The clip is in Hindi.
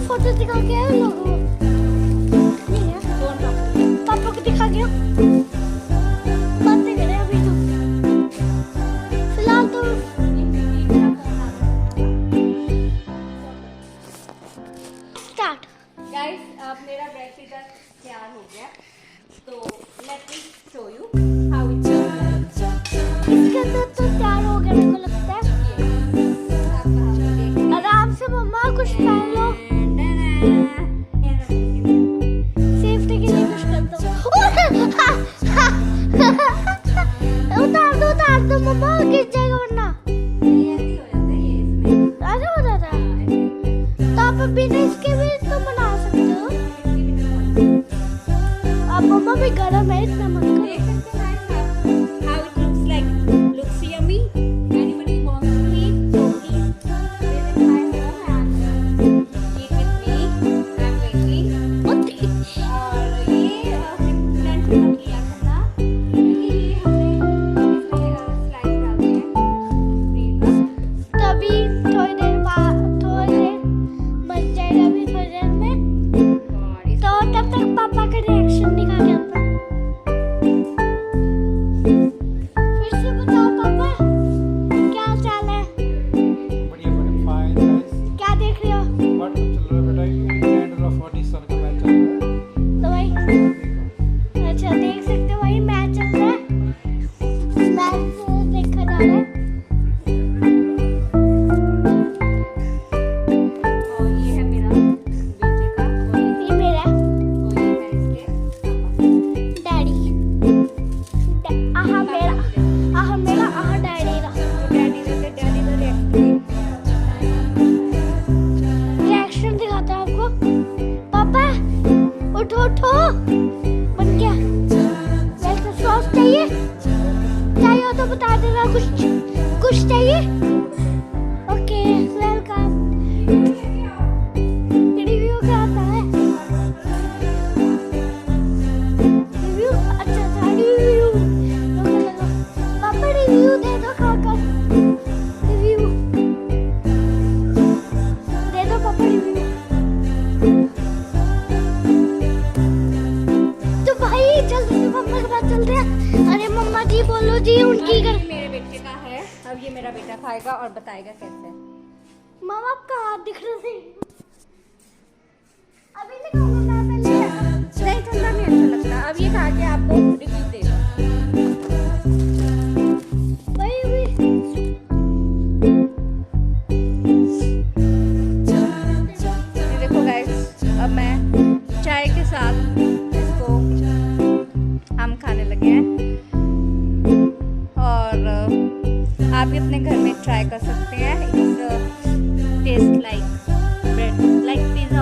फोटो दिखा के आए लोगों पापा को दिखा गया बातें करें अभी तो फिलहाल तो स्टार्ट गाइस अब मेरा बेडशीट तैयार हो गया तो let me show you how it इसके अंदर तो तैयार हो गया मेरे को लगता है आराम से मम्मा कुछ पहन लो सेफ्टी के लिए कुछ कर दो उतार दो मम्मा गिर जाएगा वरना ऐसा हो जाता है तो आप बिना इसके भी तो बना सकते हो अब मम्मा भी गर्म है इतना मत करो how it looks like looks yummy anybody wants to eat so please visit my home and eat with me I'm waiting और ये फ्रेंड्स को किया करना क्योंकि ये हमने इसमें स्लाइस डालते हैं ब्रेड का तभी थोड़ी देर बच जाएगा अभी थोड़ी देर में तो तब तक पापा का रिएक्शन दिखा के आता फिर से बताओ पापा क्या चाल है बढ़िया बढ़िया फाइन गाइस क्या देख रहे हो व्हाट चल रहा है बेटा ये इंडिया और पाकिस्तान का मैच चल रहा है तो भाई अच्छा देख सकते हो भाई मैच चल रहा है मैच देखा जा रहा है और ये है मेरा बेटे का और ये मेरा ये है इसके डैडी आहा डैडी का डैडी का रिएक्शन दिखाता है आपको पापा उठो बन गया वेलकम सॉस चाहिए हो तो बता देना कुछ चाहिए ओके वेलकम रिव्यू क्या आता है रिव्यू अच्छा रिव्यू पापा रिव्यू दे दो खाकर रिव्यू दे दो पापा रिव्यू तो भाई जल्दी से मम्मा के पास चलते हैं अरे मम्मा जी बोलो जी उनकी घर मेरे बेटे का है अब ये मेरा बेटा खाएगा और बताएगा कैसे मामा आपका हाथ दिख रहा है अभी नहीं खाऊंगा मैं पहले नहीं ठंडा नहीं अच्छा लगता अब ये खा के आपको रिव्यू देगा भाई चाय के साथ इसको हम खाने लगे हैं। और आप भी अपने घर में ट्राई कर सकते हैं। It's taste like bread, like pizza